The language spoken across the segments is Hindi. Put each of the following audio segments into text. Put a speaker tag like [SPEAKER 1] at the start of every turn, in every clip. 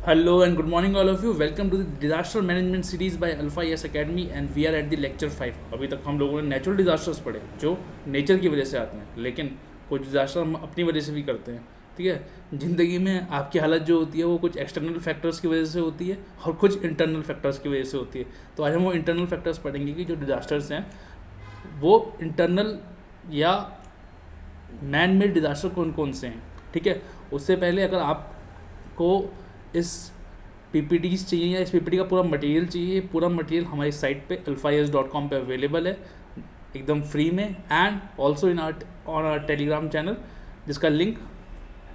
[SPEAKER 1] Hello and good morning all of you. Welcome to the disaster management series by Alpha Yes Academy and we are at the lecture 5. अभी तक हम लोगों ने नेचुरल डिजास्टर्स पढ़े जो नेचर की वजह से आते हैं, लेकिन कुछ डिजास्टर हम अपनी वजह से भी करते हैं. ठीक है, ज़िंदगी में आपकी हालत जो होती है वो कुछ एक्सटर्नल फैक्टर्स की वजह से होती है और कुछ इंटरनल फैक्टर्स की वजह से होती है. तो आज हम वो इंटरनल फैक्टर्स पढ़ेंगे कि जो डिजास्टर्स हैं वो इंटरनल या मैन मेड डिजास्टर कौन कौन से हैं. ठीक है, उससे पहले अगर आपको इस पीपीटीज चाहिए या इस पीपीटी का पूरा मटेरियल चाहिए, पूरा मटेरियल हमारी साइट पे alphayes.com पे अवेलेबल है एकदम फ्री में, and also in on our Telegram channel जिसका लिंक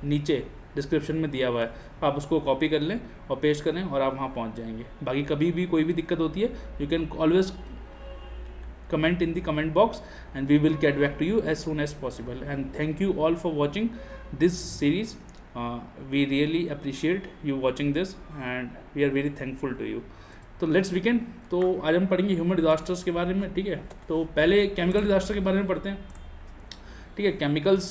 [SPEAKER 1] नीचे डिस्क्रिप्शन में दिया हुआ है. आप उसको कॉपी कर लें और पेस्ट करें और आप वहाँ पहुँच जाएंगे. बाकी कभी भी कोई भी दिक्कत होती है you can always comment in the comment box and we will get back to you as soon as possible. And thank you all for watching this series. We really appreciate you watching this and we are very thankful to you. तो लेट्स बिगिन. तो आज हम पढ़ेंगे ह्यूमन डिजास्टर्स के बारे में. ठीक है, तो पहले केमिकल डिजास्टर के बारे में पढ़ते हैं. ठीक है, केमिकल्स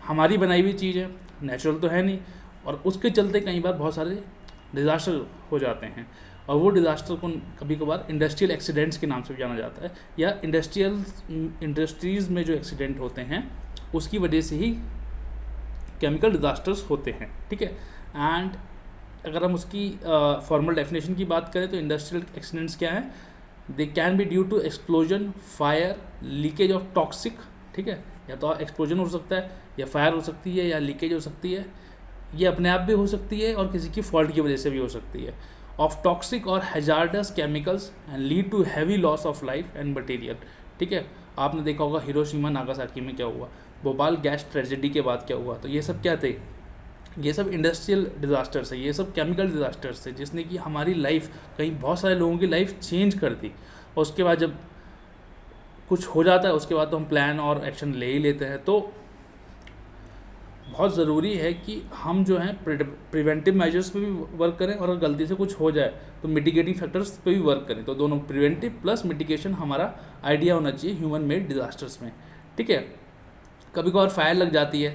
[SPEAKER 1] हमारी बनाई हुई चीज़ है, नेचुरल तो है नहीं, और उसके चलते कई बार बहुत सारे डिजास्टर हो जाते हैं. और वो डिज़ास्टर को कभी कभार इंडस्ट्रियल एक्सीडेंट्स के नाम से भी जाना जाता है, या इंडस्ट्रीज़ में जो एक्सीडेंट होते हैं उसकी वजह से ही केमिकल डिज़ास्टर्स होते हैं. ठीक है, एंड अगर हम उसकी फॉर्मल डेफिनेशन की बात करें तो इंडस्ट्रियल एक्सीडेंट्स क्या हैं? They can be due to explosion, fire, leakage of toxic. ठीक है, या तो एक्सप्लोजन हो सकता है, या फायर हो सकती है, या लीकेज हो सकती है. ये अपने आप भी हो सकती है और किसी की फॉल्ट की वजह से भी हो सकती है. ऑफ टॉक्सिक और hazardous chemicals and lead to heavy loss of life and material. ठीक है, आपने देखा होगा हिरोशिमा नागासाकी में क्या हुआ, भोपाल गैस ट्रेजेडी के बाद क्या हुआ. तो ये सब क्या थे? ये सब इंडस्ट्रियल डिज़ास्टर्स है, ये सब केमिकल डिज़ास्टर्स थे जिसने कि हमारी लाइफ, कहीं बहुत सारे लोगों की लाइफ चेंज कर दी. और उसके बाद जब कुछ हो जाता है उसके बाद तो हम प्लान और एक्शन ले ही लेते हैं. तो बहुत ज़रूरी है कि हम जो हैं प्रिवेंटिव मेजर्स पे भी वर्क करें, और अगर गलती से कुछ हो जाए तो मिटिगेटिंग फैक्टर्स पे भी वर्क करें. तो दोनों प्रिवेंटिव प्लस मिटिगेशन हमारा आइडिया होना चाहिए ह्यूमन मेड डिज़ास्टर्स में. ठीक है, कभी कभार फायर लग जाती है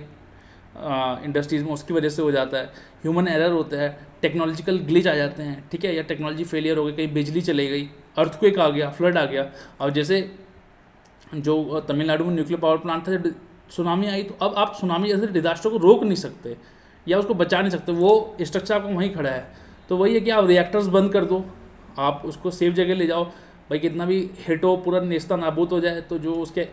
[SPEAKER 1] इंडस्ट्रीज़ में, उसकी वजह से हो जाता है. ह्यूमन एरर होता है, टेक्नोलॉजिकल ग्लिच आ जाते हैं. ठीक है, या टेक्नोलॉजी फेलियर हो गई, कहीं बिजली चली गई, अर्थक्वेक आ गया, फ्लड आ गया. और जैसे जो तमिलनाडु में न्यूक्लियर पावर प्लांट था, सुनामी आई, तो अब आप सुनामी जैसे डिज़ास्टर को रोक नहीं सकते या उसको बचा नहीं सकते, वो स्ट्रक्चर आपको वहीं खड़ा है. तो वही है कि आप रिएक्टर्स बंद कर दो, आप उसको सेफ जगह ले जाओ. भाई कितना भी हिट हो, पूरा नेस्ता नाबूद हो जाए, तो जो उसके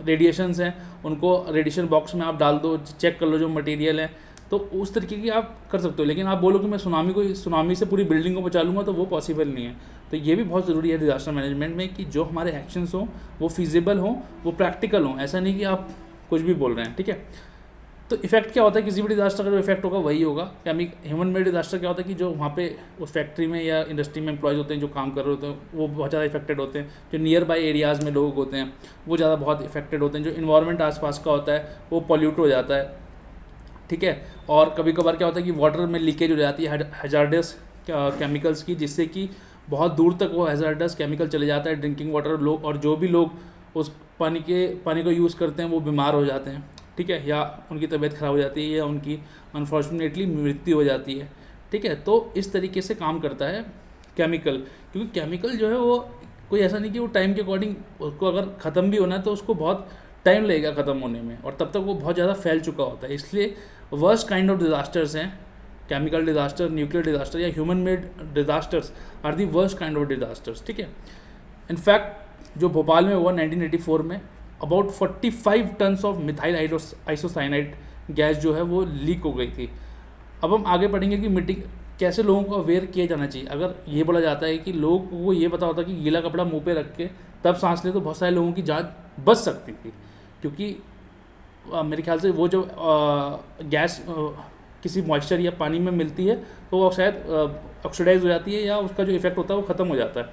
[SPEAKER 1] रेडिएशंस हैं उनको रेडिएशन बॉक्स में आप डाल दो, चेक कर लो जो मटेरियल है. तो उस तरीके की आप कर सकते हो. लेकिन आप बोलो कि मैं सुनामी से पूरी बिल्डिंग को बचा लूँगा, तो वो पॉसिबल नहीं है. तो ये भी बहुत ज़रूरी है डिज़ास्टर मैनेजमेंट में कि जो हमारे एक्शंस हों वो फिजिबल हों, वो प्रैक्टिकल हों. ऐसा नहीं कि आप कुछ भी बोल रहे हैं. ठीक है, तो इफेक्ट क्या होता है किसी भी डिज़ास्टर का? जो इफेक्ट होगा वही होगा. ह्यूमन मेड डिज़ास्टर क्या होता है कि जो वहाँ पे उस फैक्ट्री में या इंडस्ट्री में एम्प्लॉयज़ होते हैं, जो काम कर रहे होते हैं, वो बहुत ज़्यादा इफेक्टेड होते हैं. जो नियर बाई एरियाज़ में लोग होते हैं वो ज़्यादा बहुत इफेक्टेड होते हैं. जो इन्वायरमेंट आसपास का होता है वो पॉल्यूट हो जाता है. ठीक है, और कभी कभार क्या होता है कि वाटर में लीकेज हो जाती है हैजार्डस केमिकल्स की, जिससे कि बहुत दूर तक वो हैजार्डस केमिकल चले जाता है ड्रिंकिंग वाटर. लोग, और जो भी लोग उस पानी को यूज़ करते हैं वो बीमार हो जाते हैं. ठीक है, या उनकी तबीयत ख़राब हो जाती है, या उनकी अनफॉर्चुनेटली मृत्यु हो जाती है. ठीक है, तो इस तरीके से काम करता है केमिकल. क्योंकि केमिकल जो है वो कोई ऐसा नहीं कि वो टाइम के अकॉर्डिंग, उसको अगर ख़त्म भी होना है तो उसको बहुत टाइम लगेगा ख़त्म होने में, और तब तक वो बहुत ज़्यादा फैल चुका होता है. इसलिए वर्स्ट काइंड ऑफ डिज़ास्टर्स हैं केमिकल डिज़ास्टर, न्यूक्लियर डिज़ास्टर या human made disasters are the worst kind of disasters. ठीक है, इनफैक्ट जो भोपाल में हुआ 1984 में, about 45 tons of methyl isocyanide gas जो है वो लीक हो गई थी. अब हम आगे पढ़ेंगे कि कैसे लोगों को अवेयर किया जाना चाहिए. अगर ये बोला जाता है कि लोगों को ये पता होता कि गीला कपड़ा मुंह पे रख के तब सांस ले तो बहुत सारे लोगों की जान बच सकती थी. क्योंकि मेरे ख्याल से वो जो गैस किसी मॉइस्चर या पानी में मिलती है तो वो शायद ऑक्सीडाइज हो जाती है, या उसका जो इफेक्ट होता है वो ख़त्म हो जाता है.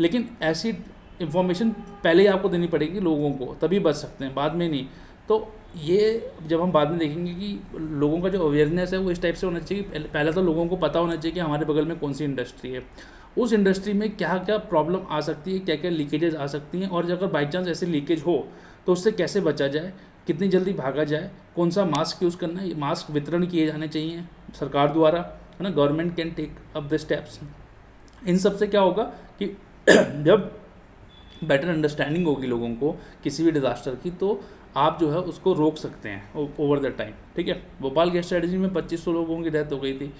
[SPEAKER 1] लेकिन ऐसी इन्फॉर्मेशन पहले ही आपको देनी पड़ेगी लोगों को, तभी बच सकते हैं, बाद में नहीं. तो ये जब हम बाद में देखेंगे कि लोगों का जो अवेयरनेस है वो इस टाइप से होना चाहिए. पहले तो लोगों को पता होना चाहिए कि हमारे बगल में कौन सी इंडस्ट्री है, उस इंडस्ट्री में क्या क्या प्रॉब्लम आ सकती है, क्या क्या लीकेजेस आ सकती हैं, और अगर बाई चांस ऐसे लीकेज हो तो उससे कैसे बचा जाए, कितनी जल्दी भागा जाए, कौन सा मास्क यूज़ करना है. मास्क वितरण किए जाने चाहिए सरकार द्वारा, है ना, government can take up the steps. इन सब से क्या होगा कि जब बेटर अंडरस्टैंडिंग होगी लोगों को किसी भी डिज़ास्टर की, तो आप जो है उसको रोक सकते हैं ओवर द टाइम, ठीक है। भोपाल गैस ट्रेजेडी में 2500 लोगों की डेथ हो गई थी,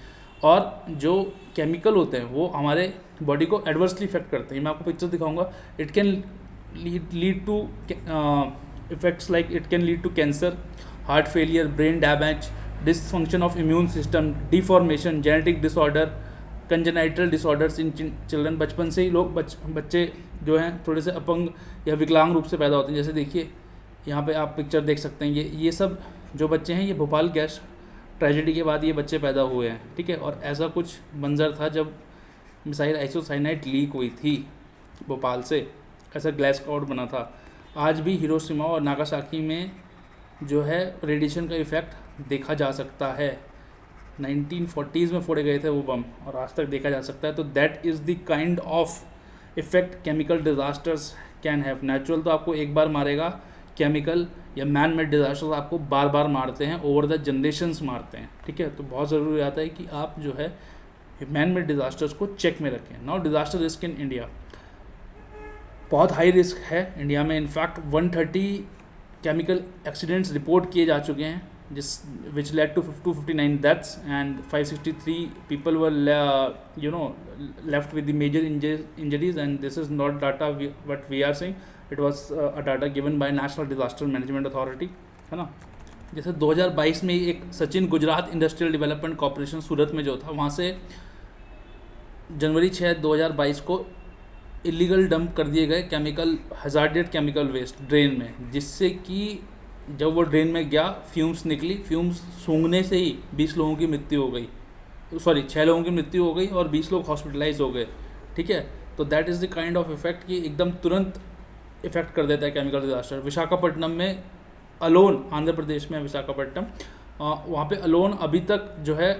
[SPEAKER 1] और जो केमिकल होते हैं वो हमारे बॉडी को एडवर्सली इफेक्ट करते हैं। मैं आपको पिक्चर दिखाऊंगा। It can lead to effects like it can lead to cancer, heart failure, brain damage, dysfunction of immune system, deformation, genetic disorder, congenital disorders in children. बचपन से ही लोग बच्चे जो हैं थोड़े से अपंग या विकलांग रूप से पैदा होते हैं। जैसे देखिए यहाँ पे आप पिक्चर देख सकते हैं, ये सब जो बच्चे हैं ये भोपाल गैस ट्रेजेडी के बाद ये बच्चे पैदा हुए हैं, ठीक है। और ऐसा कुछ मंजर था जब मिसाइल आइसोसाइनाइड लीक हुई थी भोपाल से, ऐसा ग्लास क्लाउड बना था। आज भी हिरोशिमा और नागासाकी में जो है रेडिएशन का इफेक्ट देखा जा सकता है। 1940s में फोड़े गए थे वो बम, और आज तक देखा जा सकता है। तो that is the kind of effect chemical disasters can have. Natural तो आपको एक बार मारेगा, केमिकल या मैन मेड डिजास्टर्स आपको बार बार मारते हैं, ओवर द जनरेशन्स मारते हैं, ठीक है। तो बहुत ज़रूरी आता है कि आप जो है मैन मेड डिजास्टर्स को चेक में रखें। Now disaster risk in India, बहुत हाई रिस्क है इंडिया में। इनफैक्ट 130 केमिकल एक्सीडेंट्स रिपोर्ट किए जा चुके हैं, which led to 259 deaths and 563 people were left with the major injuries, and this is not data what we are saying, it was a data given by National Disaster Management Authority, है ना। जैसे 2022 में एक Sachin Gujarat industrial development corporation Surat में जो था, वहाँ से जनवरी 6, 2022 को इलीगल डंप कर दिए गए केमिकल हजार्डेड केमिकल वेस्ट ड्रेन में, जिससे कि जब वो ड्रेन में गया फ्यूम्स निकली। फ्यूम्स सूंघने से ही 20 लोगों की मृत्यु हो गई, 6 लोगों की मृत्यु हो गई और 20 लोग हॉस्पिटलाइज हो गए, ठीक है। तो that is the kind of effect कि एकदम तुरंत इफेक्ट कर देता है केमिकल डिजास्टर। विशाखापट्टनम में अलोन, आंध्र प्रदेश में विशाखापट्टनम, वहाँ पे अलोन अभी तक जो है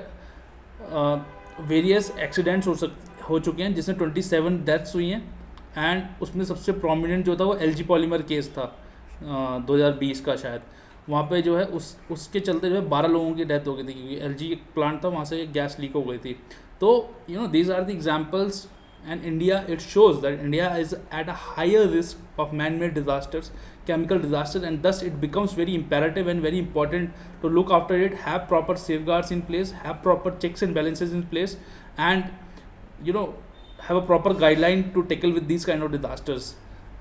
[SPEAKER 1] वेरियस एक्सीडेंट्स हो चुके हैं, जिसमें 27 डेथ्स हुई हैं। एंड उसमें सबसे प्रोमिनेंट जो था वो LG पॉलीमर केस था 2020 का शायद। वहाँ पे जो है उसके चलते जो है 12 लोगों की डेथ हो गई थी, क्योंकि LG एक प्लांट था, वहाँ से गैस लीक हो गई थी। तो these are the examples, and India, it shows that India is at a higher risk of man made disasters, chemical disasters, and thus it becomes very imperative and very important to look after it, have proper safeguards in place, have proper checks and balances in place, and have a proper guideline to tackle with these kind of disasters.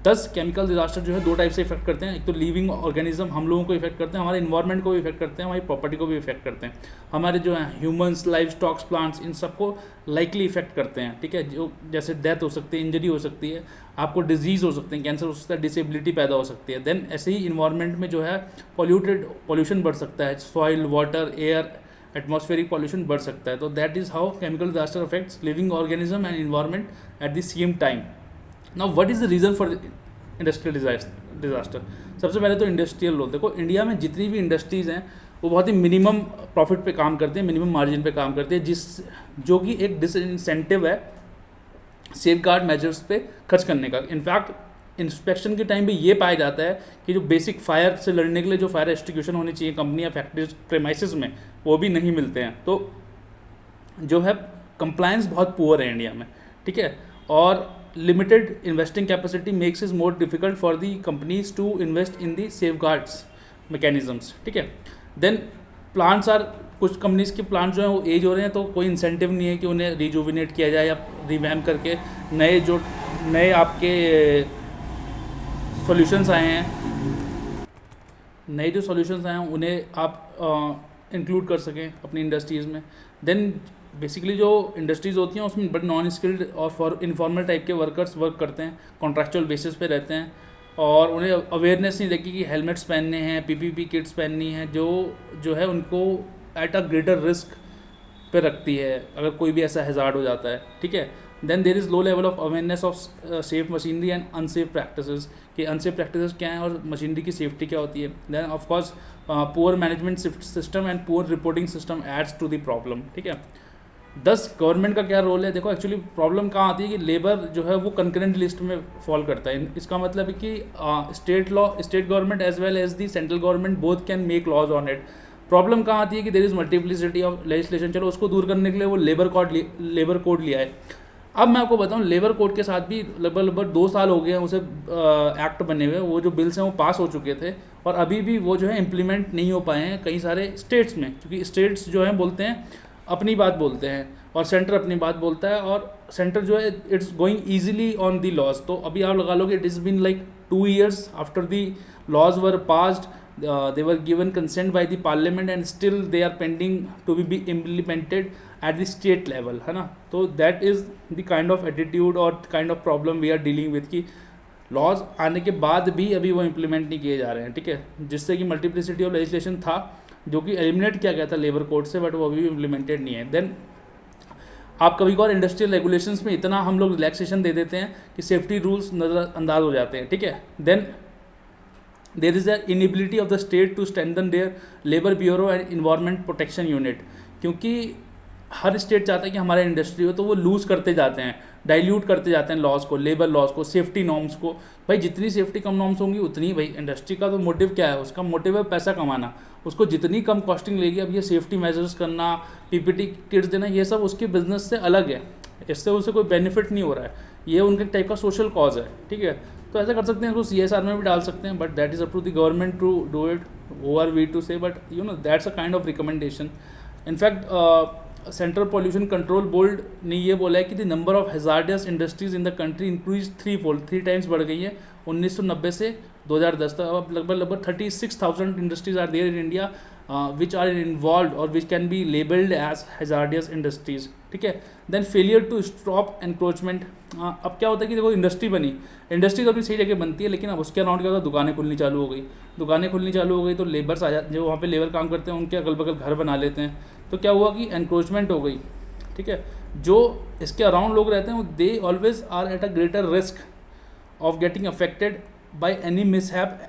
[SPEAKER 1] 10 chemical disaster जो है 2 टाइप से इफेक्ट करते हैं। एक तो लिविंग ऑर्गेनिज्म, हम लोगों को इफेक्ट करते हैं, हमारे इन्वायरमेंट को भी इफेक्ट करते हैं, हमारी प्रॉपर्टी को भी इफेक्ट करते हैं। हमारे जो है ह्यूमंस, लाइफ स्टॉक्स, प्लांट्स, इन सबको लाइकली इफेक्ट करते हैं, ठीक है। जो जैसे डेथ हो सकती है, इंजरी हो सकती है, आपको डिजीज़ हो सकते हैं, कैंसर हो सकता है, डिसेबिलिटी पैदा हो सकती है। देन ऐसे ही इन्वायरमेंट में जो है पॉल्यूशन बढ़ सकता है, soil, water, air, atmospheric pollution बढ़ सकता है। तो that is how chemical disaster affects living organism and environment at the same time. Now what is the reason for industrial disaster? सबसे पहले तो इंडस्ट्रियल लो। देखो इंडिया में जितनी भी इंडस्ट्रीज़ हैं वो बहुत ही मिनिमम प्रॉफिट पे काम करते हैं, मिनिमम मार्जिन पे काम करते हैं, जो कि एक डिसइंसेंटिव है सेफ गार्ड मेजर्स पे खर्च करने का। इनफैक्ट इंस्पेक्शन के टाइम पे ये पाया जाता है कि जो बेसिक फायर से लड़ने के लिए जो फायर एक्सटिंग्विशन होनी चाहिए कंपनी या फैक्ट्रीज प्रेमाइसिस में, वो भी नहीं मिलते हैं। तो जो है कंप्लायंस बहुत पुअर है इंडिया में, ठीक है। और limited investing capacity makes is more difficult for the companies to invest in the safeguards mechanisms, ठीक है। देन प्लांट्स आर, कुछ कंपनीज के प्लांट जो हैं वो एज हो रहे हैं, तो कोई इंसेंटिव नहीं है कि उन्हें रिजुविनेट किया जाए या रिवैम्प करके नए आपके सॉल्यूशंस आए हैं, नए जो सॉल्यूशंस आए हैं उन्हें आप इंक्लूड कर सकें अपनी इंडस्ट्रीज़ में। देन बेसिकली जो इंडस्ट्रीज़ होती हैं उसमें बड़े नॉन स्किल्ड और इनफॉर्मल टाइप के वर्कर्स वर्क करते हैं, कॉन्ट्रैक्चुअल बेसिस पे रहते हैं, और उन्हें अवेयरनेस नहीं रहती कि हेलमेट्स पहनने हैं, PPP किट्स पहननी है, जो है उनको एट अ ग्रेटर रिस्क पे रखती है अगर कोई भी ऐसा हैजार्ड हो जाता है, ठीक है। Then there is low level of awareness of safe machinery and unsafe practices, कि अनसेफ प्रैक्टिसेस क्या हैं और मशीनरी की सेफ्टी क्या होती है। Then of course poor management system and poor reporting system adds to the problem, ठीक है। 10 गवर्नमेंट का क्या रोल है? देखो एक्चुअली प्रॉब्लम कहाँ आती है कि लेबर जो है वो कंकरेंट लिस्ट में फॉल करता है। इसका मतलब है कि state government as well as the central government both can make laws on it. Problem कहाँ आती है कि there is multiplicity of legislation, चलो उसको दूर करने के लिए वो लेबर कोड लिया है। अब मैं आपको बताऊं लेबर कोड के साथ भी लगभग 2 साल हो गए हैं उसे एक्ट बने हुए, वो जो बिल्स हैं वो पास हो चुके थे और अभी भी वो जो है इम्प्लीमेंट नहीं हो पाए हैं कई सारे स्टेट्स में, क्योंकि स्टेट्स जो हैं बोलते हैं अपनी बात बोलते हैं और सेंटर अपनी बात बोलता है, और सेंटर जो है it's going easily on the laws. तो अभी आप लगा लो कि it is been like 2 years after the laws were passed, they were given consent by the parliament and still they are pending to be implemented at the state level, है ना। तो that is the kind of attitude और kind of problem we are dealing with कि लॉज आने के बाद भी अभी वो इम्प्लीमेंट नहीं किए जा रहे हैं, ठीक है, जिससे कि मल्टीप्लिसिटी ऑफ लेजिस्लेशन था जो कि एलिमिनेट किया गया था लेबर कोड से, बट वो अभी भी इम्प्लीमेंटेड नहीं है। देन आप कभी कभार इंडस्ट्रियल रेगुलेशंस में इतना हम लोग रिलैक्सेशन दे देते हैं कि सेफ्टी रूल्स नज़रअंदाज हो जाते हैं, ठीक है। Then there is a inability of the state to strengthen their labour bureau and environment protection unit, क्योंकि हर स्टेट चाहता है कि हमारा इंडस्ट्री हो, तो वो लूज़ करते जाते हैं, डाइल्यूट करते जाते हैं लॉज को, लेबर लॉज को, सेफ्टी नॉर्म्स को। भाई जितनी सेफ्टी कम नॉर्म्स होंगी उतनी, भाई इंडस्ट्री का तो मोटिव क्या है, उसका मोटिव है पैसा कमाना, उसको जितनी कम कॉस्टिंग लेगी। अब ये सेफ्टी मेजर्स करना, पीपीटी किट्स देना, ये सब उसके बिजनेस से अलग है, इससे उसे कोई बेनिफिट नहीं हो रहा है, ये उनके टाइप का सोशल कॉज है, ठीक है। तो ऐसा कर सकते हैं, इसको CSR में भी डाल सकते हैं, but that is up to the government to do it, वो are we to say, but you know that's a kind of recommendation. In fact central pollution control board ने ये बोला है कि the number of hazardous industries in the country increase 3 times बढ़ गई है 1990 से 2010 तक। अब लगभग 36,000 industries are there in India which are involve और which can be labelled as hazardous industries, ठीक है। Then failure to stop encroachment. अब क्या होता है कि देखो इंडस्ट्री बनी, इंडस्ट्री तो अपनी सही जगह बनती है, लेकिन अब उसके अराउंड क्या होता है, दुकानें खुलनी चालू हो गई, दुकानें खुलनी चालू हो गई तो लेबर्स आ जाते, जो वहाँ पे लेबर काम करते हैं उनके अगल बगल घर बना लेते हैं, तो क्या हुआ कि एनक्रोचमेंट हो गई, ठीक है। जो इसके अराउंड लोग रहते हैं वो they always are at a greater risk of getting affected by any mishap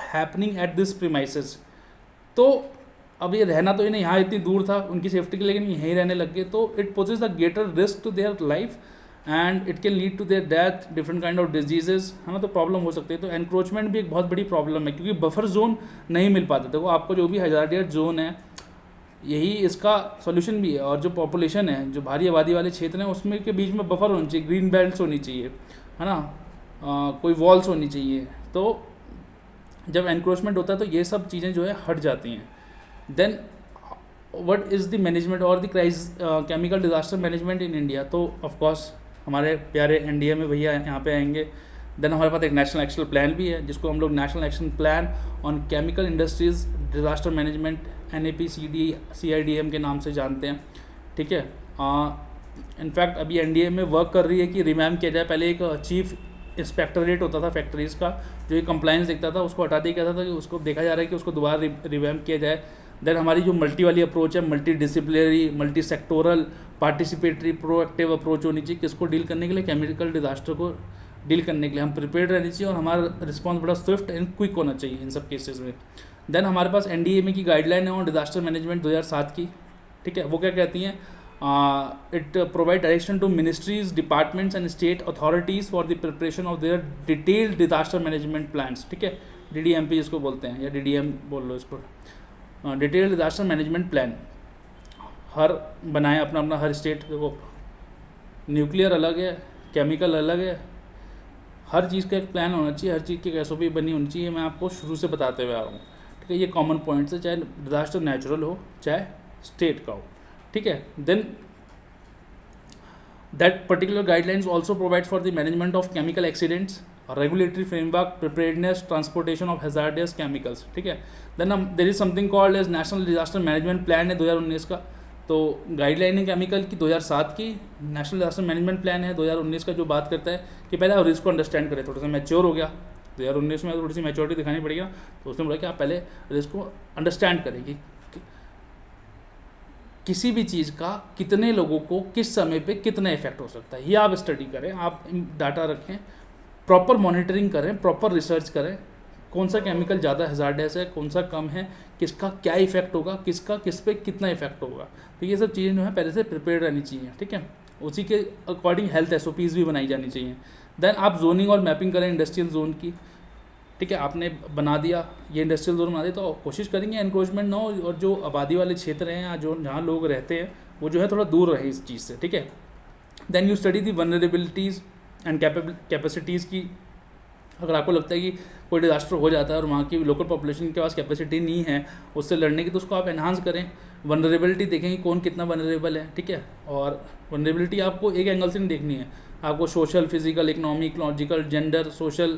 [SPEAKER 1] happening at this premises. तो अब ये रहना तो इन्हें यहाँ इतनी दूर था उनकी सेफ्टी के लिए, लेकिन यहीं रहने लग गए, तो it poses a greater risk to their life and it can lead to their death, different kind of diseases, है ना। तो प्रॉब्लम हो सकती है। तो एनक्रोचमेंट भी एक बहुत बड़ी प्रॉब्लम है, क्योंकि बफर जोन नहीं मिल पाते। देखो आपको जो भी हैजार्डियस जोन है यही इसका सॉल्यूशन भी है, और जो पॉपुलेशन है, जो भारी आबादी वाले क्षेत्र हैं, उसमें के बीच में बफर होनी चाहिए, ग्रीन बेल्ट्स होनी चाहिए, है ना, कोई वॉल्स होनी चाहिए। तो जब एनक्रोचमेंट होता है तो ये सब चीज़ें जो है हट जाती हैं। Then what is the management और the chemical disaster management in India. तो ऑफकोर्स हमारे प्यारे NDA में भैया यहाँ पे आएंगे। देन हमारे पास एक नेशनल एक्शन प्लान भी है, जिसको हम लोग national action plan on chemical industries disaster management NAPCDM के नाम से जानते हैं, ठीक है। इनफैक्ट अभी NDA में वर्क कर रही है कि रिमैम किया जाए। पहले एक चीफ इंस्पेक्टरेट होता था फैक्ट्रीज़ का, जो ये कंप्लाइंस देखता था, उसको हटा दिया गया था, कि उसको देखा जा रहा है कि उसको दोबारा रिवैम्प किया जाए। देन हमारी जो मल्टी वाली अप्रोच है, multi disciplinary, multi sectoral, participatory, proactive approach होनी चाहिए, किसको डील करने के लिए, केमिकल डिजास्टर को डील करने के लिए हम प्रिपेयर्ड रहनी चाहिए, और हमारा रिस्पॉन्स बड़ा स्विफ्ट एंड क्विक होना चाहिए इन सब केसेस में। देन हमारे पास NDA की गाइडलाइन है ऑन डिजास्टर मैनेजमेंट 2007 की, ठीक है। वो क्या कहती हैं, it provide direction to ministries, departments and state authorities for the preparation of their detailed disaster management plans, ठीक है, DDMP जिसको बोलते हैं, या DDM बोल लो इसको, डिटेल्ड डिजास्टर मैनेजमेंट प्लान। हर बनाए अपना अपना, हर स्टेट, देखो न्यूक्लियर अलग है, केमिकल अलग है, हर चीज़ का एक प्लान होना चाहिए, हर चीज़ की एक SOP बनी होनी चाहिए। मैं आपको शुरू से बताते हुए आ रहा हूँ, ठीक है। ये कॉमन पॉइंट्स है, चाहे डिजास्टर नेचुरल हो चाहे स्टेट का हो, ठीक है। Then that particular guidelines also provide for the management of chemical accidents, regulatory framework, preparedness, transportation of hazardous chemicals, ठीक है। Then there is something called as national disaster management plan है 2019 का। तो गाइडलाइन है केमिकल की 2007 की, नेशनल डिजास्टर मैनेजमेंट प्लान है 2019 का, जो बात करता है कि पहले आप रिस्क को अंडरस्टैंड करें। थोड़ा सा मैच्योर हो गया 2019 में, थोड़ी सी मैच्योरिटी दिखानी पड़ेगी ना, तो उसने बोला कि आप पहले रिस्क को अंडरस्टैंड करें कि किसी भी चीज़ का कितने लोगों को किस समय पे कितना इफेक्ट हो सकता है, ये आप स्टडी करें, आप डाटा रखें, प्रॉपर मॉनिटरिंग करें, प्रॉपर रिसर्च करें, कौन सा केमिकल ज़्यादा हैजार्डियस है, कौन सा कम है, किसका क्या इफेक्ट होगा, किसका किस पे कितना इफेक्ट होगा। तो ये सब चीज़ें जो है पहले से प्रिपेयर रहनी चाहिए, ठीक है। उसी के अकॉर्डिंग हेल्थ SOPs भी बनाई जानी चाहिए। देन आप जोनिंग और मैपिंग करें इंडस्ट्रियल जोन की, ठीक है, आपने बना दिया ये इंडस्ट्रियल जोन बना दिया, तो कोशिश करेंगे एनक्रोचमेंट ना हो और जो आबादी वाले क्षेत्र हैं या जो जहाँ लोग रहते हैं वो जो है थोड़ा दूर रहे इस चीज़ से, ठीक है। Then you study the vulnerabilities and capacities की। अगर आपको लगता है कि कोई डिज़ास्टर हो जाता है और वहाँ की लोकल पॉपुलेशन के पास कैपेसिटी नहीं है उससे लड़ने की, तो उसको आप एनहांस करें। वनरेबिलिटी देखें कि कौन कितना वनरेबल है, ठीक है। और वनरेबिलिटी आपको एक एंगल से नहीं देखनी है, आपको social, physical, economic, ecological, gender, social,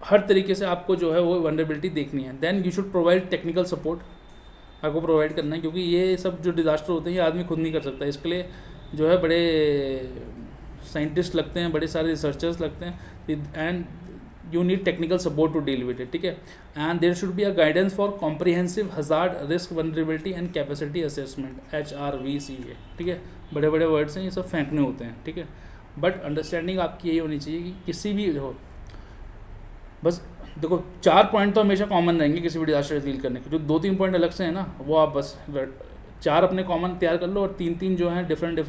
[SPEAKER 1] हर तरीके से आपको जो है वो वनरेबिलिटी देखनी है। Then you should provide technical support, आपको प्रोवाइड करना है, क्योंकि ये सब जो डिज़ास्टर होते हैं ये आदमी खुद नहीं कर सकता, इसके लिए जो है बड़े साइंटिस्ट लगते हैं, बड़े सारे रिसर्चर्स लगते हैं, and you need technical support to deal with it, ठीक है। And there should be a guidance for comprehensive hazard risk vulnerability and capacity assessment, HRVCA, ठीक है। बड़े बड़े वर्ड्स हैं, ये सब फेंकने होते हैं, ठीक है। बट अंडरस्टैंडिंग आपकी यही होनी चाहिए कि किसी भी हो, बस देखो 4 पॉइंट तो हमेशा कॉमन रहेंगे किसी भी डिजास्टर डील करने के, जो 2-3 पॉइंट अलग से हैं ना वो आप बस 4 अपने कॉमन तैयार कर लो और 3-3 जो हैं डिफरेंट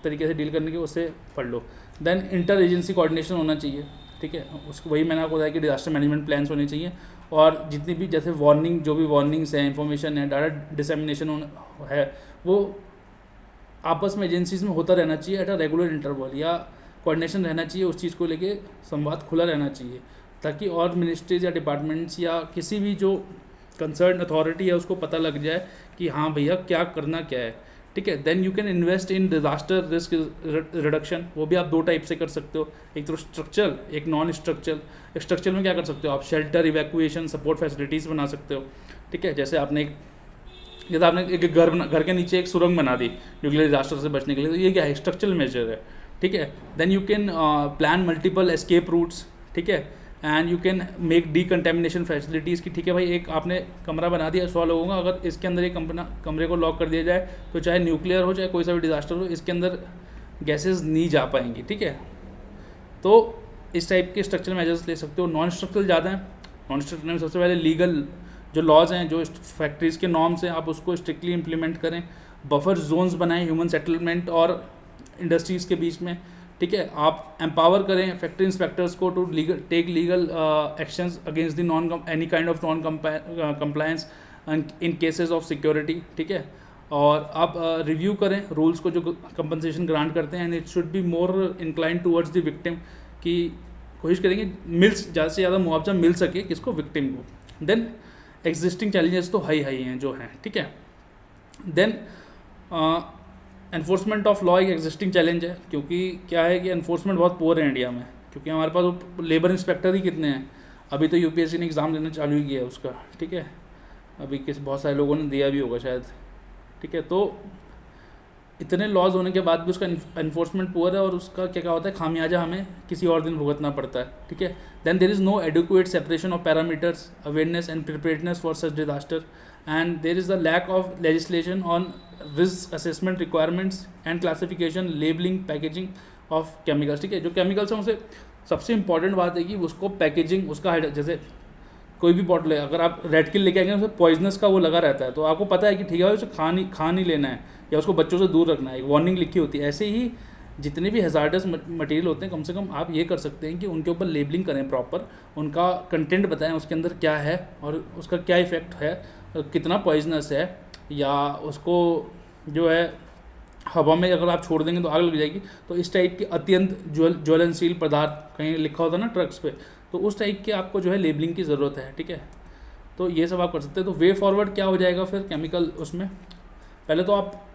[SPEAKER 1] तरीके से डील करने के उससे पढ़ लो। देन इंटर एजेंसी कोऑर्डिनेशन होना चाहिए, ठीक है। उसको वही मैंने आपको बताया कि डिजास्टर मैनेजमेंट प्लान्स होने चाहिए, और जितनी भी जैसे वार्निंग, जो भी वार्निंग्स हैं, इन्फॉर्मेशन है, डाटा डिसेमिनेशन है, वो आपस में एजेंसीज में होता रहना चाहिए एट अ रेगुलर इंटरवल, या कोऑर्डिनेशन रहना चाहिए, उस चीज़ को लेके संवाद खुला रहना चाहिए, ताकि और मिनिस्ट्रीज या डिपार्टमेंट्स या किसी भी जो कंसर्न अथॉरिटी है उसको पता लग जाए कि हाँ भैया क्या करना क्या है, ठीक है। Then you can invest in disaster risk reduction, वो भी आप 2 टाइप से कर सकते हो, एक तो स्ट्रक्चरल, एक नॉन स्ट्रक्चरल। स्ट्रक्चरल में क्या कर सकते हो आप, शेल्टर, इवैक्यूएशन, सपोर्ट फैसिलिटीज़ बना सकते हो, ठीक है। जैसे आपने एक घर के नीचे एक सुरंग बना दी न्यूक्लियर डिजास्टर से बचने के लिए, तो ये क्या है, स्ट्रक्चरल मेजर है, ठीक है। Then you can plan multiple escape routes, ठीक है। And you can make decontamination facilities की, ठीक है भाई, एक आपने कमरा बना दिया 100 लोगों का, अगर इसके अंदर एक कमरे को लॉक कर दिया जाए तो चाहे न्यूक्लियर हो चाहे कोई सा भी डिजास्टर हो, इसके अंदर गैसेज नहीं जा पाएंगी, ठीक है। तो इस टाइप के स्ट्रक्चरल मेजर्स ले सकते हो। नॉन स्ट्रक्चरल ज़्यादा हैं, नॉन स्ट्रक्चरल में सबसे पहले लीगल जो लॉज हैं, जो फैक्ट्रीज़ के नॉर्म्स हैं, आप उसको स्ट्रिक्टली इंप्लीमेंट करें। बफर जोन्स बनाएं ह्यूमन सेटलमेंट और इंडस्ट्रीज़ के बीच में, ठीक है। आप एम्पावर करें फैक्ट्री इंस्पेक्टर्स को to take legal actions against the non any kind of non compliance in cases of security, ठीक है। और आप रिव्यू करें रूल्स को जो कंपनसेशन ग्रांट करते हैं, and it should be more incline towards the victim, कि कोशिश करेंगे ज़्यादा से ज़्यादा मुआवजा मिल सके किसको, विक्टिम को। देन एग्जिस्टिंग चैलेंजेस तो हाई हैं जो हैं, ठीक है। देन एनफोर्समेंट ऑफ लॉ एक एग्जिस्टिंग चैलेंज है, क्योंकि क्या है कि एनफोर्समेंट बहुत पुअर है इंडिया में, क्योंकि हमारे पास लेबर इंस्पेक्टर ही कितने हैं। अभी तो यूपीएससी ने एग्ज़ाम देना चालू ही किया है उसका, ठीक है। अभी बहुत सारे लोगों ने दिया भी होगा शायद, ठीक है। तो इतने लॉज होने के बाद भी उसका एनफोर्समेंट पुअर है, और उसका क्या होता है, खामियाजा हमें किसी और दिन भुगतना पड़ता है, ठीक है। Then there is no adequate separation of parameters, awareness and preparedness for such disaster, and there is the lack of legislation on risk assessment requirements and classification, labelling, packaging of chemicals, ठीक है। जो केमिकल्स हैं उसे सबसे इंपॉर्टेंट बात है कि उसको पैकेजिंग, उसका जैसे कोई भी बॉटल है, अगर आप रेड किल लेके आएंगे उसमें पॉइजनस का वो लगा रहता है, तो आपको पता है कि ठीक है उसे खा नहीं लेना है, या उसको बच्चों से दूर रखना है, एक वार्निंग लिखी होती है। ऐसे ही जितने भी हैजार्डस मटेरियल होते हैं, कम से कम आप ये कर सकते हैं कि उनके ऊपर लेबलिंग करें प्रॉपर, उनका कंटेंट बताएं, उसके अंदर क्या है और उसका क्या इफ़ेक्ट है, कितना पॉइजनस है, या उसको जो है हवा में अगर आप छोड़ देंगे तो आग लग जाएगी। तो इस टाइप के अत्यंत ज्वलनशील पदार्थ कहीं लिखा होता है ना ट्रक्स पे, तो उस टाइप के आपको जो है लेबलिंग की ज़रूरत है, ठीक है। तो ये सब आप कर सकते हैं। तो वे फॉरवर्ड क्या हो जाएगा फिर केमिकल उसमें, पहले तो आप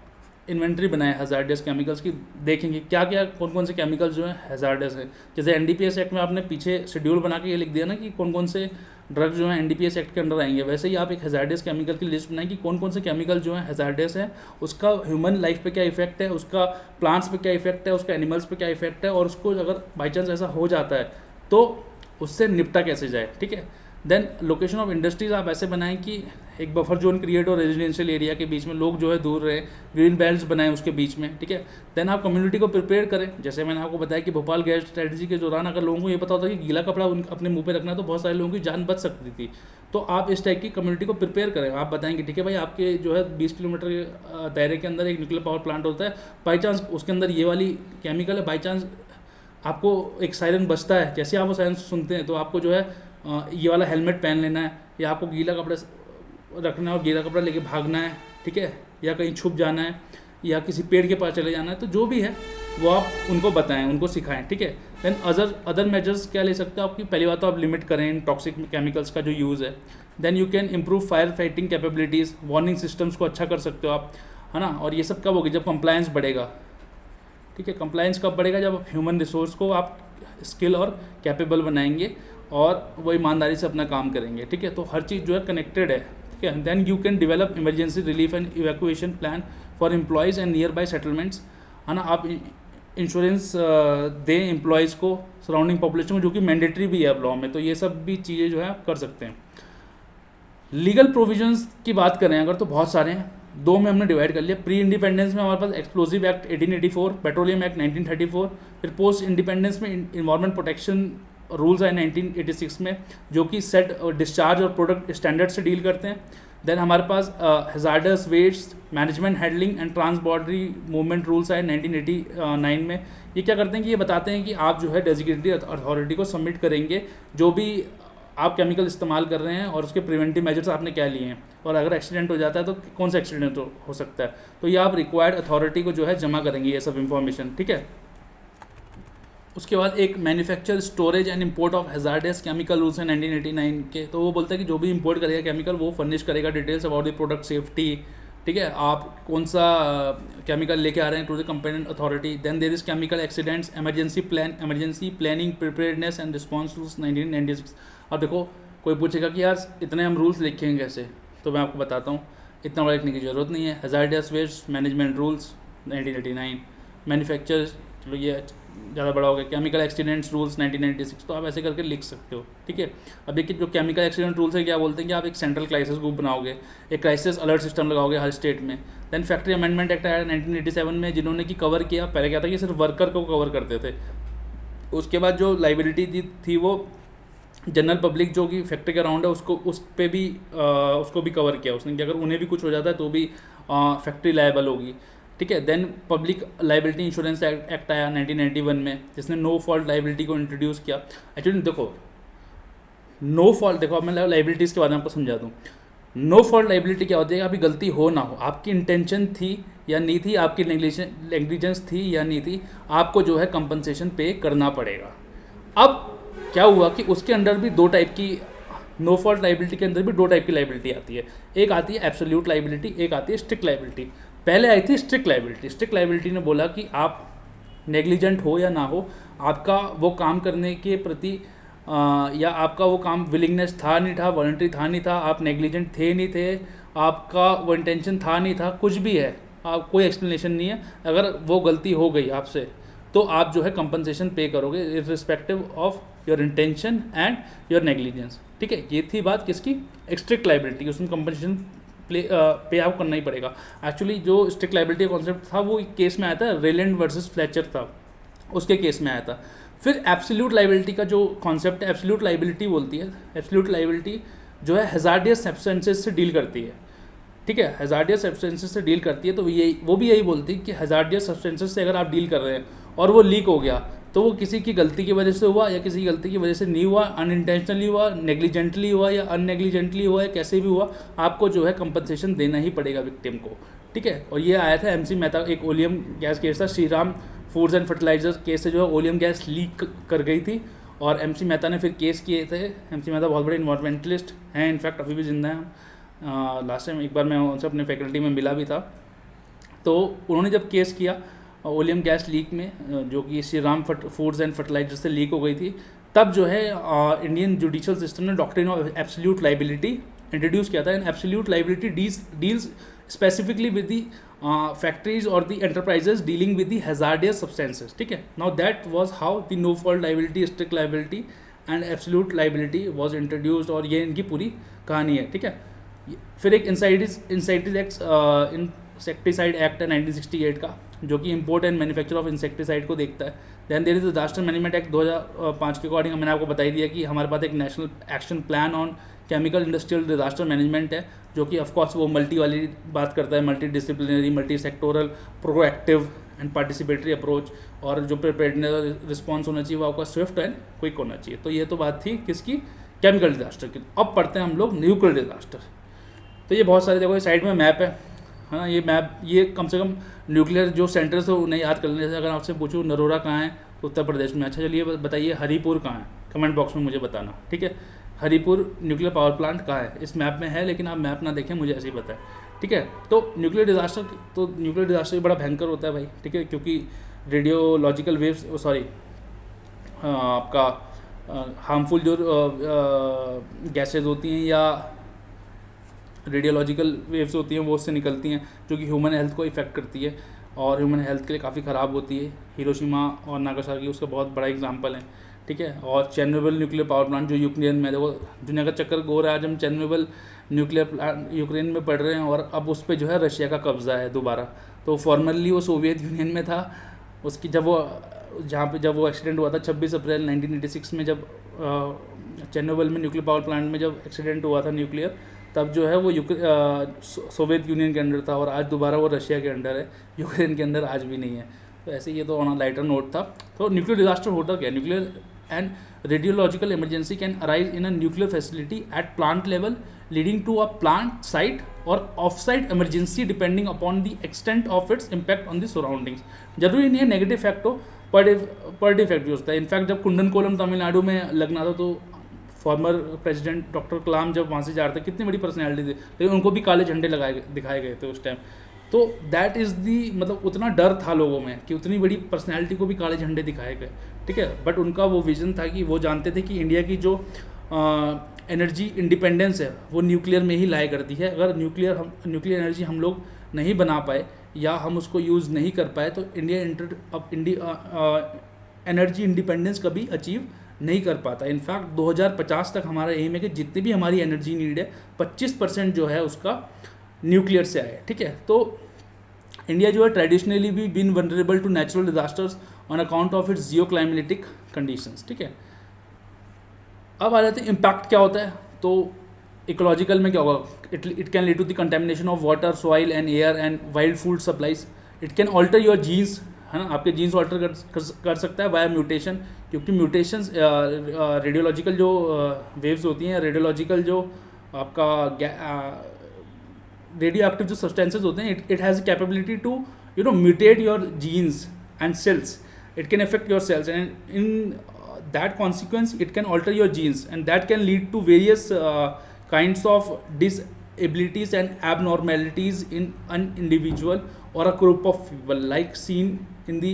[SPEAKER 1] इन्वेंट्री बनाए हैजार्डस केमिकल्स की, देखेंगे क्या क्या कौन कौन से केमिकल्स जो हैं हैजार्डस है। जैसे एनडीपीएस एक्ट में आपने पीछे शेड्यूल बना के ये लिख दिया ना कि कौन कौन से ड्रग्स जो हैं एनडीपीएस एक्ट के अंडर आएंगे, वैसे ही आप एक हैजार्डस केमिकल की लिस्ट बनाएं कि कौन कौन से केमिकल जो हैं हैजार्डस है, उसका ह्यूमन लाइफ पे क्या इफेक्ट है, उसका प्लांट्स पे क्या इफेक्ट है, उसका एनिमल्स पे क्या इफेक्ट है, और उसको अगर बाई चांस ऐसा हो जाता है तो उससे निपटा कैसे जाए, ठीक है। देन लोकेशन ऑफ इंडस्ट्रीज आप ऐसे बनाएं कि एक बफर जोन क्रिएट हो रेजिडेंशियल एरिया के बीच में, लोग जो है दूर रहे, ग्रीन बेल्ट्स बनाएं उसके बीच में, ठीक है। देन आप कम्युनिटी को प्रिपेयर करें, जैसे मैंने आपको बताया कि भोपाल गैस स्ट्रेटजी के दौरान अगर लोगों को ये पता होता कि गीला कपड़ा अपने मुंह पे रखना है तो बहुत सारे लोगों की जान बच सकती थी। तो आप इस टाइप की कम्युनिटी को प्रिपेयर करें, आप बताएंगे ठीक है भाई आपके जो है 20 किलोमीटर के दायरे के अंदर एक न्यूक्लियर पावर प्लांट होता है, बाई चांस उसके अंदर ये वाली केमिकल है, बाई चांस आपको एक सायरन बजता है, जैसे आप वो सायरन सुनते हैं तो आपको जो है ये वाला हेलमेट पहन लेना है, या आपको गीला कपड़ा रखना है और गीला कपड़ा लेके भागना है, ठीक है, या कहीं छुप जाना है, या किसी पेड़ के पास चले जाना है, तो जो भी है वो आप उनको बताएं, उनको सिखाएं, ठीक है। देन अदर मेजर्स क्या ले सकते हो आपकी, पहली बात तो आप लिमिट करें इन टॉक्सिक केमिकल्स का जो यूज़ है। Then you can improve fire fighting capabilities, warning systems को अच्छा कर सकते हो आप, है ना। और ये सब कब होगी, जब कंप्लायंस बढ़ेगा, ठीक है। कंप्लायंस कब बढ़ेगा, जब ह्यूमन रिसोर्स को आप स्किल और कैपेबल बनाएंगे और वो ईमानदारी से अपना काम करेंगे, ठीक है। तो हर चीज़ जो है कनेक्टेड है, ठीक है। Then you can develop emergency relief and evacuation plan for employees and nearby settlements, है ना। आप इंश्योरेंस दें एम्प्लॉयज़ को, सराउंडिंग पॉपुलेशन को, जो कि मैंडेटरी भी है अब लॉ में, तो ये सब भी चीज़ें जो है आप कर सकते हैं। लीगल प्रोविजंस की बात करें अगर तो बहुत सारे हैं, दो में हमने डिवाइड कर लिया। प्री इंडिपेंडेंस में हमारे पास एक्सप्लोजिव एक्ट 1884, पेट्रोलियम एक्ट 1934, फिर पोस्ट इंडिपेंडेंस में इन्वायरमेंट प्रोटेक्शन रूल्स आए 1986 में, जो कि सेट डिस्चार्ज और प्रोडक्ट स्टैंडर्ड से डील करते हैं। देन हमारे पास hazardous waste management handling and transboundary movement rules आए 1989 में। ये क्या करते हैं कि ये बताते हैं कि आप जो है डेजिग्नेटेड अथॉरिटी को सबमिट करेंगे जो भी आप केमिकल इस्तेमाल कर रहे हैं और उसके प्रिवेंटिव मेजर्स आपने क्या लिए हैं, और अगर एक्सीडेंट हो जाता है तो कौन सा एक्सीडेंट हो सकता है, तो ये आप रिक्वायर्ड अथॉरिटी को जो है जमा करेंगे ये सब इन्फॉर्मेशन, ठीक है। उसके बाद एक manufacture storage and import of hazards chemical rules हैं 1989 के, तो वो बोलता है कि जो भी इंपोर्ट करेगा केमिकल वो फर्निश करेगा details about the product safety, ठीक है, आप कौन सा केमिकल लेके आ रहे हैं to the competent authority. Then there is chemical accidents emergency planning preparedness and response rules 1996। अब देखो कोई पूछेगा कि यार इतने हम रूल्स लिखेंगे कैसे, तो मैं आपको बताता हूँ, इतना बड़ा लिखने की ज़रूरत नहीं है। Hazardous waste management rules 1989, manufacture, चलो ये ज़्यादा बड़ा हो गया, केमिकल एक्सीडेंट्स रूल्स 1996, तो आप ऐसे करके लिख सकते हो, ठीक है। अब देखिए जो केमिकल एक्सीडेंट रूल्स है क्या बोलते हैं कि आप एक सेंट्रल क्राइसिस ग्रुप बनाओगे, एक क्राइसिस अलर्ट सिस्टम लगाओगे हर स्टेट में। देन फैक्ट्री अमेंडमेंट एक्ट आया 1987 में, जिन्होंने कि कवर किया, पहले क्या था कि सिर्फ वर्कर को कवर करते थे, उसके बाद जो लाइबिलिटी थी वो जनरल पब्लिक जो कि फैक्ट्री के अराउंड है उसको उस पर भी उसको भी कवर किया उसने कि अगर उन्हें भी कुछ हो जाता है तो भी फैक्ट्री लायबल होगी, ठीक है। Then public liability insurance act आया 1991 में, जिसने नो फॉल्ट लाइबिलिटी को इंट्रोड्यूस किया। एक्चुअली देखो नो फॉल्ट, देखो अब मैं लाइबिलिटीज़ के बारे में आपको समझा दूँ। नो फॉल्ट लाइबिलिटी क्या होती है, अभी गलती हो ना हो, आपकी इंटेंशन थी या नहीं थी, आपकी नेग्लिजेंस थी या नहीं थी, आपको जो है कंपनसेशन पे करना पड़ेगा। अब क्या हुआ कि उसके अंदर भी दो टाइप की, नो फॉल्ट लाइबिलिटी के अंदर भी दो टाइप की लाइबिलिटी आती है, एक आती है एब्सोल्यूट लाइबिलिटी, एक आती है स्ट्रिक्ट लाइबिलिटी। पहले आई थी स्ट्रिक्ट लाइबिलिटी। स्ट्रिक्ट लाइबिलिटी ने बोला कि आप नेग्लिजेंट हो या ना हो, आपका वो काम करने के प्रति या आपका वो काम विलिंगनेस था नहीं था, वॉलंटरी था नहीं था, आप नेग्लिजेंट थे नहीं थे, आपका वो इंटेंशन था नहीं था, कुछ भी है, आप कोई एक्सप्लेनेशन नहीं है, अगर वो गलती हो गई आपसे तो आप जो है कंपनसेशन पे करोगे irrespective of your intention and your negligence, ठीक है। ये थी बात किसकी, स्ट्रिक्ट लाइबिलिटी, उसमें कंपनसेशन पे आउट करना ही पड़ेगा। एक्चुअली जो स्ट्रिक्ट लाइबिलिटी कॉन्सेप्ट था वो केस में आया था, रेलैंड वर्सेस फ्लेचर था, उसके केस में आया था। फिर एब्सोल्यूट लाइबिलिटी का जो कॉन्सेप्ट है, एब्सोल्यूट लाइबिलिटी बोलती है, एब्सोल्यूट लाइबिलिटी जो है हैजार्डियस सब्सटेंसेस से डील करती है, ठीक है, हैजार्डियस सब्सटेंसेस से डील करती है। तो वो भी यही बोलती है कि हैजार्डियस सब्सटेंसेस से अगर आप डील कर रहे हैं और वो लीक हो गया तो वो किसी की गलती की वजह से हुआ या किसी की गलती की वजह से नहीं हुआ, अनइंटेंशनली हुआ, नेग्लिजेंटली हुआ या अननेग्लिजेंटली हुआ या कैसे भी हुआ, आपको जो है कंपनसेशन देना ही पड़ेगा विक्टिम को, ठीक है। और ये आया था MC मेहता, एक ओलियम गैस केस था, Shriram foods and fertilizers case से जो है ओलियम गैस लीक कर गई थी और MC मेहता ने फिर केस किए थे। MC मेहता बहुत बड़े इन्वायरमेंटलिस्ट हैं, इनफैक्ट अभी भी जिंदा हैं। लास्ट टाइम एक बार मैं उनसे अपने फैकल्टी में मिला भी था, तो उन्होंने जब केस किया ओलियम गैस लीक में जो कि श्रीराम फूड्स एंड फर्टिलाइजर से लीक हो गई थी, तब जो है इंडियन जुडिशियल सिस्टम ने doctrine of absolute liability introduce किया था। And absolute liability deals specifically with the factories और the enterprises dealing with the hazardous substances, ठीक है। Now that was how the no fault liability, strict liability and absolute liability was introduced, और ये इनकी पूरी कहानी है, ठीक है। फिर एक इंसेक्टिसाइड एक्ट है 1968 का, जो कि import and manufacture of insecticide को देखता है। Then there is disaster management act 2005 के अकॉर्डिंग मैंने आपको बताई दिया कि हमारे पास एक national action plan on chemical industrial disaster management है, जो कि ऑफकोर्स वो मल्टी वाली बात करता है, multi disciplinary, multi sectoral, proactive and participatory approach, और जो प्रिपेयर्डनेस रिस्पॉन्स होना चाहिए वो आपका स्विफ्ट एंड क्विक होना चाहिए। तो ये तो बात थी किसकी, केमिकल डिजास्टर की। अब पढ़ते हैं हम लोग न्यूक्लियर डिजास्टर। तो ये बहुत सारे, देखो ये साइड में मैप है ना, ये मैप, ये कम से कम न्यूक्लियर जो सेंटर्स है उन्हें याद कर लेने से। अगर आपसे पूछूँ नरोरा कहाँ है तो उत्तर प्रदेश में, अच्छा चलिए बताइए हरिपुर कहाँ है, कमेंट बॉक्स में मुझे बताना, ठीक है। हरिपुर न्यूक्लियर पावर प्लांट कहाँ है, इस मैप में है, लेकिन आप मैप ना देखें, मुझे ऐसे ही पता है, ठीक है। तो न्यूक्लियर डिजास्टर बड़ा भयंकर होता है भाई, ठीक है, क्योंकि रेडियोलॉजिकल वेव्स, सॉरी आपका हार्मफुल जो गैसेज होती हैं या रेडियोलॉजिकल वेव्स होती हैं वो उससे निकलती हैं, जो कि ह्यूमन हेल्थ को इफेक्ट करती है और ह्यूमन हेल्थ के लिए काफ़ी ख़राब होती है। हिरोशिमा और नागासाकी उसका बहुत बड़ा एग्जांपल है, ठीक है। और चेर्नोबिल न्यूक्लियर पावर प्लांट जो यूक्रेन में, देखो दुनिया का चक्कर गो रहा है, आज हम चेर्नोबिल न्यूक्लियर प्लांट यूक्रेन में पढ़ रहे हैं और अब उस पर जो है रशिया का कब्जा है दोबारा। तो फॉर्मली वो सोवियत यूनियन में था, उसकी जब वो एक्सीडेंट हुआ था 26 अप्रैल 1986 में, जब चेर्नोबिल में न्यूक्लियर पावर प्लांट में जब एक्सीडेंट हुआ था न्यूक्लियर, तब जो है वो सोवियत यूनियन के अंडर था और आज दोबारा वो रशिया के अंडर है, यूक्रेन के अंदर आज भी नहीं है। तो ऐसे ये तो ऑन लाइटर नोट था। तो न्यूक्लियर डिजास्टर होता क्या, nuclear and radiological emergency can arise in a nuclear facility at plant level leading to a plant site और off site emergency depending upon the extent of its impact on the surroundings. जरूरी नहीं है नेगेटिव इफेक्ट हो, पॉजिटिव इफेक्ट भी होता है। इनफैक्ट जब कुंडनकोलम तमिलनाडु में लगना था तो फॉर्मर प्रेसिडेंट डॉक्टर कलाम जब वहाँ से जा रहे थे, कितनी बड़ी पर्सनैलिटी थी, लेकिन उनको भी काले झंडे दिखाए गए थे उस टाइम। तो दैट इज़ दी, मतलब उतना डर था लोगों में कि उतनी बड़ी पर्सनैलिटी को भी काले झंडे दिखाए गए, ठीक है। बट उनका वो विजन था कि वो जानते थे कि इंडिया की जो एनर्जी इंडिपेंडेंस है वो न्यूक्लियर में ही लाया करती है। अगर न्यूक्लियर एनर्जी हम लोग नहीं बना पाए या हम उसको यूज़ नहीं कर पाए तो इंडिया एनर्जी इंडिपेंडेंस कभी अचीव नहीं कर पाता। इनफैक्ट 2050 तक हमारा एम है कि जितनी भी हमारी एनर्जी नीड है 25% जो है उसका न्यूक्लियर से आए, ठीक है। तो इंडिया जो है ट्रेडिशनली भी been vulnerable to natural disasters on account of its geo climatic conditions, ठीक है। अब आ जाते हैं इम्पैक्ट क्या होता है। तो इकोलॉजिकल में क्या होगा, it can lead to the contamination of water, soil and air and wild food supplies. It can alter your genes, है ना, आपके जीन्स ऑल्टर कर सकता है वाया म्यूटेशन, क्योंकि म्यूटेशंस रेडियोलॉजिकल जो वेव्स होती हैं, रेडियोलॉजिकल जो आपका रेडियो एक्टिव जो सब्सटेंसेज होते हैं, it has capability to mutate your genes and cells. It can affect your cells and in that consequence it can alter your genes and that can lead to various kinds of disabilities and abnormalities in an individual or a group of people, like seen in the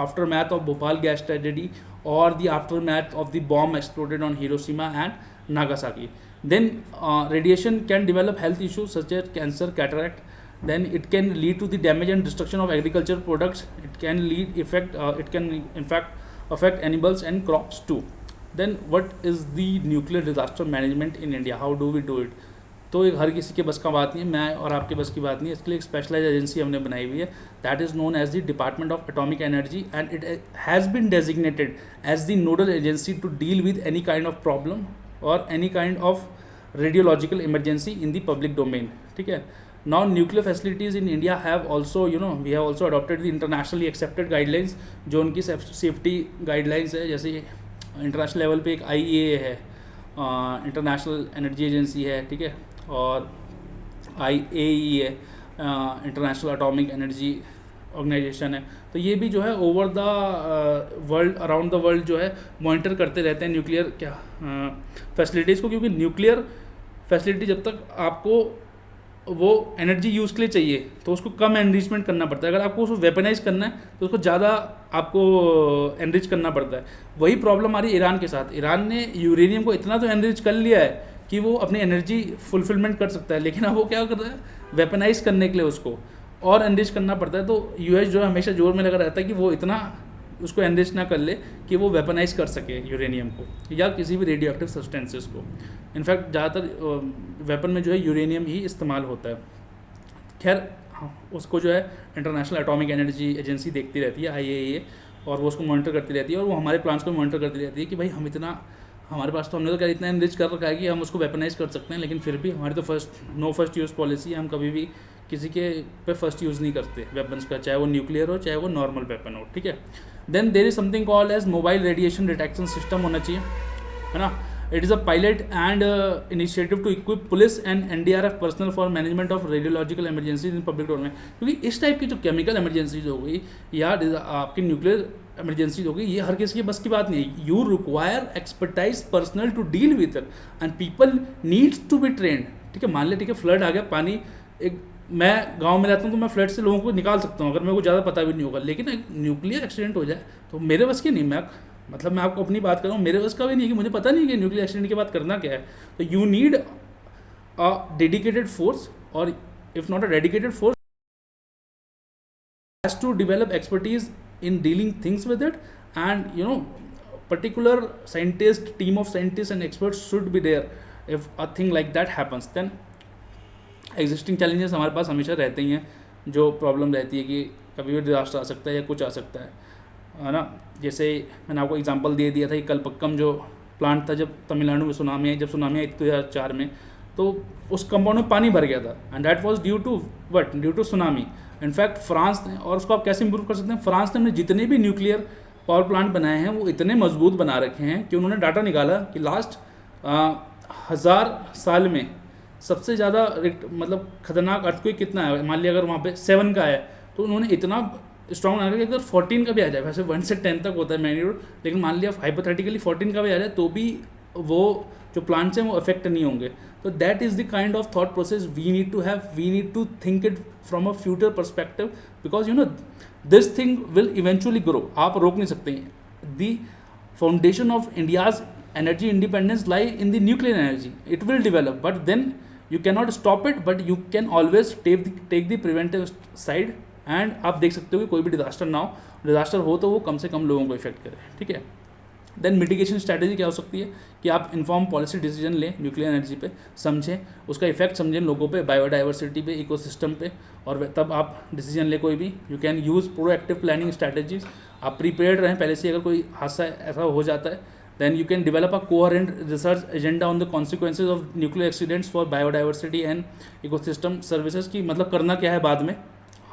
[SPEAKER 1] aftermath of Bhopal gas tragedy or the aftermath of the bomb exploded on Hiroshima and Nagasaki. Then radiation can develop health issues such as cancer, cataract. Then it can lead to the damage and destruction of agricultural products. It can in fact affect animals and crops too. Then what is the nuclear disaster management in India? How do we do it? तो एक हर किसी के बस का बात नहीं है, मैं और आपके बस की बात नहीं है। इसके लिए एक स्पेशलाइज एजेंसी हमने बनाई हुई है, that is known as the department of atomic energy and it has been designated as the nodal agency to deal with any kind of problem और any kind of radiological emergency in the public domain, ठीक है। Now nuclear facilities in India have also, we have also adopted the internationally accepted guidelines, जो उनकी सेफ्टी गाइडलाइंस है। जैसे इंटरनेशनल लेवल पे एक IAEA है, इंटरनेशनल एनर्जी एजेंसी है, ठीक है, और IAEA है, इंटरनेशनल एटॉमिक एनर्जी ऑर्गेनाइजेशन है। तो ये भी जो है over the world, around the world जो है मॉनिटर करते रहते हैं न्यूक्लियर फैसिलिटीज़ को, क्योंकि न्यूक्लियर फैसिलिटी जब तक आपको वो एनर्जी यूज़ के लिए चाहिए तो उसको कम एनरिचमेंट करना पड़ता है। अगर आपको उसको वेपनाइज करना है तो उसको ज़्यादा आपको एनरिच करना पड़ता है। वही प्रॉब्लम आ रही है ईरान के साथ। ईरान ने यूरेनियम को इतना तो एनरिच कर लिया है कि वो अपनी एनर्जी फुलफिलमेंट कर सकता है, लेकिन अब वो क्या कर रहा है, वेपनाइज करने के लिए उसको और एनरिच करना पड़ता है। तो US जो है हमेशा जोर में लगा रहता है कि वो इतना उसको एनरिच ना कर ले कि वो वेपनाइज कर सके यूरेनियम को या किसी भी रेडियो एक्टिव सब्सटेंसेस को। इनफैक्ट ज़्यादातर वेपन में जो है यूरेनियम ही इस्तेमाल होता है। खैर उसको जो है इंटरनेशनल एटॉमिक एनर्जी एजेंसी देखती रहती है, IAEA, और वो उसको मॉनिटर करती रहती है और वो हमारे प्लान्स को मॉनिटर करती रहती है कि भाई हम इतना हमारे पास तो हमने तो क्या इतना एनरिच कर रखा है कि हम उसको वेपनाइज कर सकते हैं, लेकिन फिर भी हमारी तो नो फर्स्ट यूज़ पॉलिसी है। हम कभी भी किसी के पे फर्स्ट यूज़ नहीं करते वेपन्स का, चाहे वो न्यूक्लियर हो चाहे वो नॉर्मल वेपन हो, ठीक है। Then there is something called as mobile radiation detection system होना चाहिए, है ना। It is a pilot and initiative to equip police and NDRF personnel for management of radiological emergencies in public domain. क्योंकि इस टाइप की जो केमिकल इमरजेंसीज हो गई या आपकी न्यूक्लियर इमरजेंसीज हो गई, ये हर किसी की बस की बात नहीं है। You require expertise personnel to deal with it and people needs to be trained, ठीक है। मान लिया, ठीक है, फ्लड आ गया, पानी, एक मैं गांव में रहता हूँ तो मैं फ्लड से लोगों को निकाल सकता हूँ अगर मेरे को ज़्यादा पता भी नहीं होगा, लेकिन एक न्यूक्लियर एक्सीडेंट हो जाए तो मेरे बस की नहीं। मैं आपको अपनी बात कर रहा हूँ, मेरे बस का भी नहीं है कि मुझे पता नहीं है कि न्यूक्लियर एक्सीडेंट के बाद करना क्या है। तो you need a dedicated force, और if not a dedicated force has to develop expertise in dealing things with it, and particular team of scientists and experts should be there if a thing like that happens. Then existing challenges हमारे पास हमेशा रहते ही हैं, जो प्रॉब्लम रहती है कि कभी भी डिजास्टर आ सकता है या कुछ आ सकता है ना। जैसे मैंने आपको एग्जांपल दे दिया था कि कलपक्कम जो प्लांट था, जब तमिलनाडु में सुनामी आई, जब सुनामी आई 2004 में, तो उस कंपाउंड में पानी भर गया था, and that was due to tsunami. In fact France ने, और उसको आप कैसे इंप्रूव कर सकते हैं, फ्रांस ने अपने जितने भी न्यूक्लियर पावर प्लांट बनाए हैं वो इतने मजबूत बना रखे हैं कि उन्होंने डाटा निकाला कि लास्ट 1000 साल में सबसे ज़्यादा मतलब खतरनाक अर्थक्वेक कितना है। मान लिया अगर वहाँ पे 7 का है, तो उन्होंने इतना स्ट्रॉन्ग बना कि अगर 14 का भी आ जाए, वैसे 1 से 10 तक होता है मैग्नीट्यूड, लेकिन मान लिया हाइपोथेटिकली 14 का भी आ जाए तो भी वो जो प्लांट्स हैं वो अफेक्ट नहीं होंगे। तो that is the kind of thought process we need to think it from a future perspective, because this thing will eventually grow, आप रोक नहीं सकते। The foundation of India's energy independence lie in the nuclear energy, it will develop, but then you can not stop it, but you can always take the preventive side. And आप देख सकते हो कि कोई भी डिजास्टर हो तो वो कम से कम लोगों को इफेक्ट करे, ठीक है। देन मिटिगेशन स्ट्रैटेजी क्या हो सकती है कि आप इन्फॉर्म पॉलिसी डिसीजन लें न्यूक्लियर एनर्जी पे, समझें उसका इफेक्ट, समझें लोगों पे, बायोडाइवर्सिटी पे, इकोसिस्टम पे, और तब आप डिसीजन ले कोई भी। You can use proactive planning strategies, आप प्रीपेयर्ड रहें पहले से, अगर कोई हादसा ऐसा हो जाता है। Then you can develop a coherent research agenda on the consequences of nuclear accidents for biodiversity and ecosystem services की, मतलब करना क्या है बाद में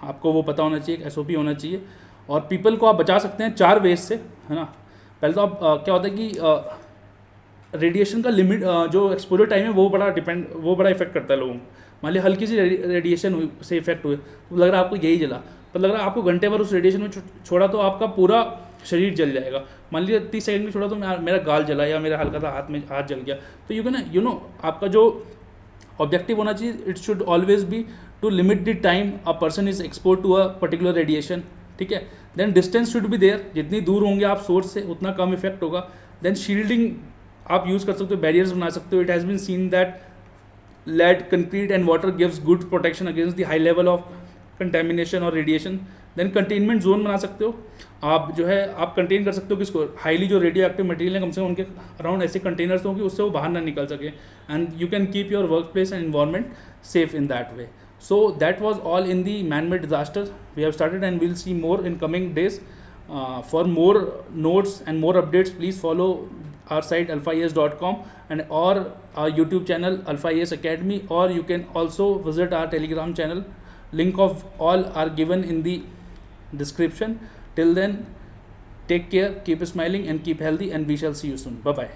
[SPEAKER 1] आपको वो पता होना चाहिए, एक SOP होना चाहिए। और पीपल को आप बचा सकते हैं 4 वेज से, है ना। पहले तो आप क्या होता है कि रेडिएशन का लिमिट, जो एक्सपोजर टाइम है वो बड़ा इफेक्ट करता है लोगों को। मान लिया हल्की सी रेडिएशन से इफेक्ट हुए तो लग रहा है आपको यही जला, पर लग रहा है आपको घंटे भर उस रेडिएशन में छोड़ा तो आपका पूरा शरीर जल जाएगा। मान लिया 30 सेकंड में छोड़ा तो मेरा गाल जला या मेरा हल्का सा हाथ जल गया। तो यू नो आपका जो ऑब्जेक्टिव होना चाहिए, it should always be to limit the time a person is expose to a particular radiation, ठीक है। Then distance should be there, जितनी दूर होंगे आप सोर्स से उतना कम इफेक्ट होगा। देन शील्डिंग आप यूज़ कर सकते हो, बैरियर्स बना सकते हो। It has been seen that lead, concrete and water gives good protection against the high level of contamination और radiation. देन कंटेनमेंट जोन बना सकते हो आप, जो है आप कंटेन कर सकते हो किसको, हाईली जो रेडियो एक्टिव मटेरियल है, कम से कम उनके अराउंड ऐसे कंटेनर्स हों कि उससे वो बाहर ना निकल सके, and you can keep your work place and environment safe in that way. So that was all in the man-made disasters. We have started and we'll see more in coming days. For more notes and more updates, please follow our site alphaes.com and or our YouTube channel Alpha ES Academy, or you can also visit our Telegram channel. Link of all are given in the description. Till then, take care, keep smiling and keep healthy, and we shall see you soon. Bye bye.